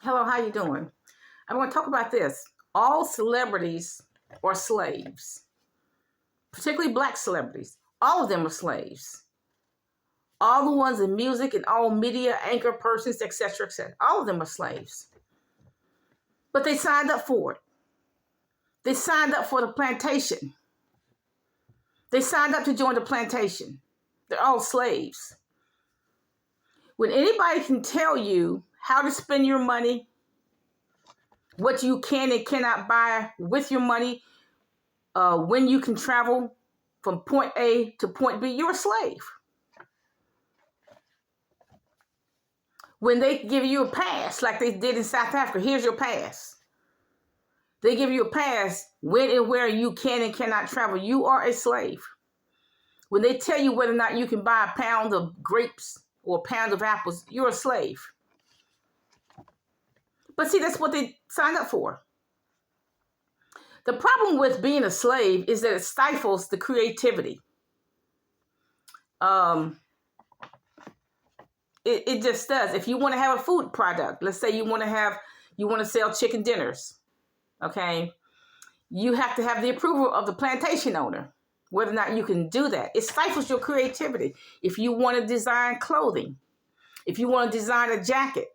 Hello, how you doing? I want to talk about this. All celebrities are slaves, particularly black celebrities. All of them are slaves. All the ones in music and all media, anchor persons, etc., etc. All of them are slaves. But they signed up for it. They signed up for the plantation. They signed up to join the plantation. They're all slaves. When anybody can tell you how to spend your money, what you can and cannot buy with your money, when you can travel from point A to point B, you're a slave. When they give you a pass, like they did in South Africa, here's your pass. They give you a pass when and where you can and cannot travel. You are a slave. When they tell you whether or not you can buy a pound of grapes or a pound of apples, you're a slave. But see, that's what they signed up for. The problem with being a slave is that it stifles the creativity. It just does. If you want to have a food product, let's say you want to sell chicken dinners, okay? You have to have the approval of the plantation owner, whether or not you can do that. It stifles your creativity. If you want to design clothing, if you want to design a jacket,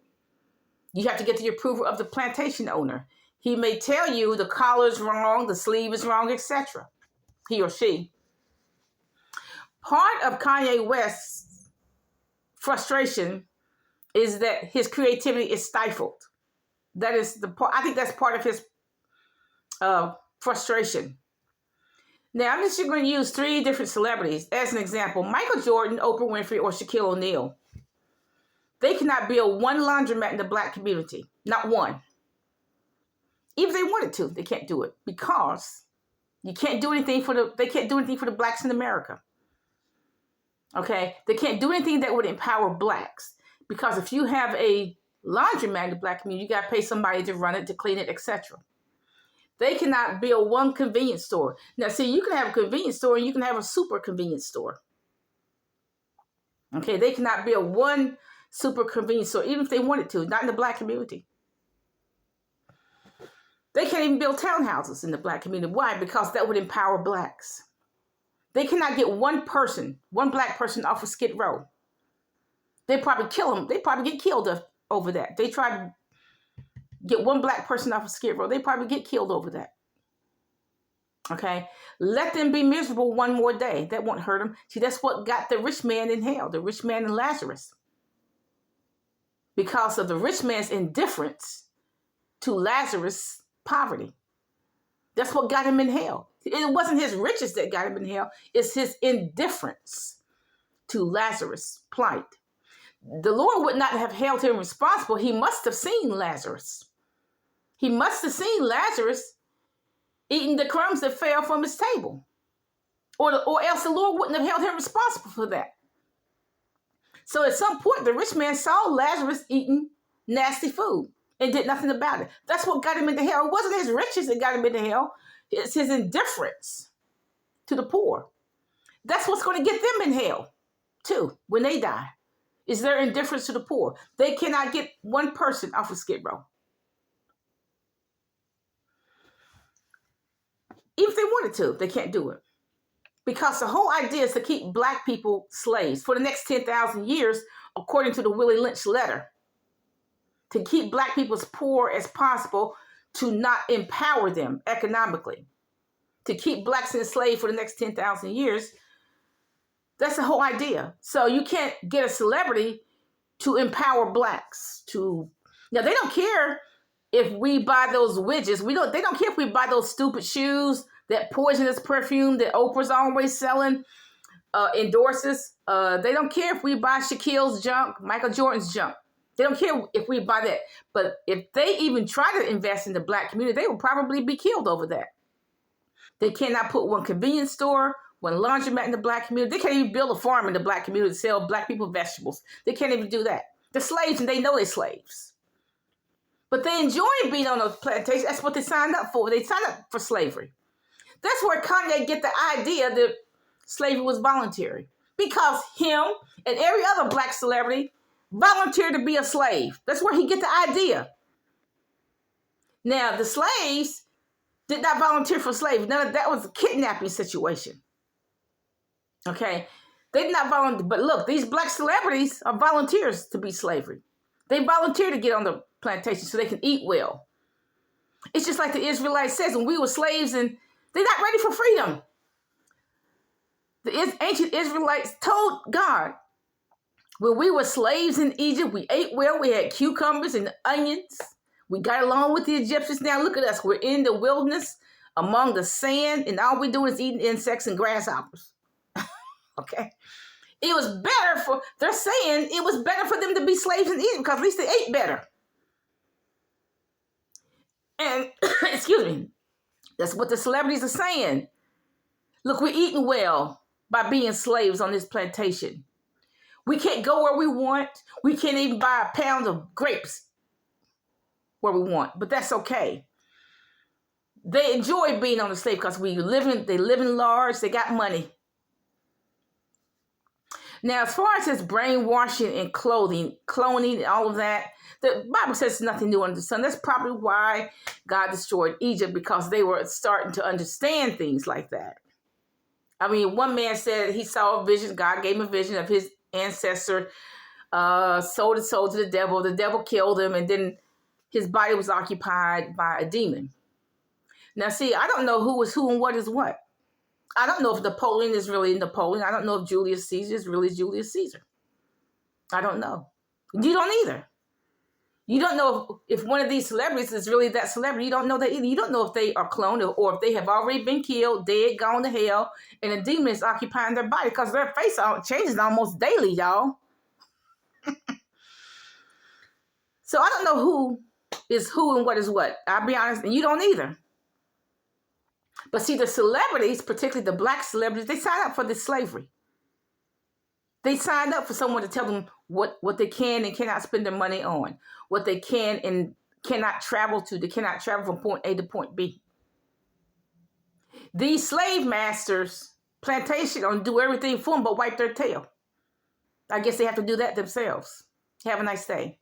you have to get the approval of the plantation owner. He may tell you the collar's wrong, the sleeve is wrong, etc. He or she. Part of Kanye West's frustration is that his creativity is stifled. That is the part. I think that's part of his frustration. Now, I'm just going to use 3 different celebrities as an example. Michael Jordan, Oprah Winfrey, or Shaquille O'Neal. They cannot build one laundromat in the black community. Not one. Even if they wanted to, they can't do it because they can't do anything for the blacks in America. Okay? They can't do anything that would empower blacks. Because if you have a laundromat in the black community, you got to pay somebody to run it, to clean it, etc. They cannot build one convenience store. Now, see, you can have a convenience store and you can have a super convenience store. Okay? They cannot build one super convenience store, even if they wanted to, not in the black community. They can't even build townhouses in the black community. Why? Because that would empower blacks. They cannot get one black person off of Skid Row. They probably kill them. They probably get killed over that. They try to get one black person off of Skid Row. They probably get killed over that. Okay? Let them be miserable one more day. That won't hurt them. See, that's what got the rich man in hell, the rich man and Lazarus. Because of the rich man's indifference to Lazarus' poverty. That's what got him in hell. It wasn't his riches that got him in hell. It's his indifference to Lazarus' plight. The Lord would not have held him responsible. He must have seen Lazarus. He must have seen Lazarus eating the crumbs that fell from his table. Or else the Lord wouldn't have held him responsible for that. So at some point, the rich man saw Lazarus eating nasty food and did nothing about it. That's what got him into hell. It wasn't his riches that got him into hell. It's his indifference to the poor. That's what's going to get them in hell, too, when they die, is their indifference to the poor. They cannot get one person off of Skid Row. Even if they wanted to, they can't do it. Because the whole idea is to keep black people slaves for the next 10,000 years, according to the Willie Lynch letter. To keep black people as poor as possible, to not empower them economically. To keep blacks enslaved for the next 10,000 years. That's the whole idea. So you can't get a celebrity to empower blacks. Now, they don't care if we buy those widgets. They don't care if we buy those stupid shoes, that poisonous perfume that Oprah's always selling, endorses. They don't care if we buy Shaquille's junk, Michael Jordan's junk. They don't care if we buy that. But if they even try to invest in the black community, they will probably be killed over that. They cannot put one convenience store, one laundromat in the black community. They can't even build a farm in the black community to sell black people vegetables. They can't even do that. They're slaves and they know they're slaves. But they enjoy being on those plantations. That's what they signed up for. They signed up for slavery. That's where Kanye get the idea that slavery was voluntary. Because him and every other black celebrity volunteered to be a slave. That's where he get the idea. Now, the slaves did not volunteer for slavery. None of that was a kidnapping situation. Okay? They did not volunteer. But look, these black celebrities are volunteers to be slavery. They volunteer to get on the plantation so they can eat well. It's just like the Israelites says, when we were slaves and they're not ready for freedom. The ancient Israelites told God, when we were slaves in Egypt, we ate well, we had cucumbers and onions. We got along with the Egyptians. Now look at us. We're in the wilderness among the sand, and all we do is eating insects and grasshoppers. Okay? It was better for, they're saying it was better for them to be slaves in Egypt because at least they ate better. And, excuse me, that's what the celebrities are saying. Look, we're eating well by being slaves on this plantation. We can't go where we want. We can't even buy a pound of grapes where we want, but that's okay. They enjoy being on the slave because they live in large, they got money. Now, as far as this brainwashing and cloning and all of that, the Bible says nothing new under the sun. That's probably why God destroyed Egypt, because they were starting to understand things like that. I mean, one man said he saw a vision. God gave him a vision of his ancestor sold his soul to the devil. The devil killed him, and then his body was occupied by a demon. Now, see, I don't know who is who and what is what. I don't know if Napoleon is really Napoleon. I don't know if Julius Caesar is really Julius Caesar. I don't know. You don't either. You don't know if one of these celebrities is really that celebrity. You don't know that either. You don't know if they are cloned or if they have already been killed, dead, gone to hell, and a demon is occupying their body, because their face changes almost daily, y'all. So I don't know who is who and what is what. I'll be honest, and you don't either. But see, the celebrities, particularly the black celebrities, they sign up for this slavery. They signed up for someone to tell them what they can and cannot spend their money on, what they can and cannot travel to. They cannot travel from point A to point B. These slave masters, plantation, don't do everything for them but wipe their tail. I guess they have to do that themselves. Have a nice day.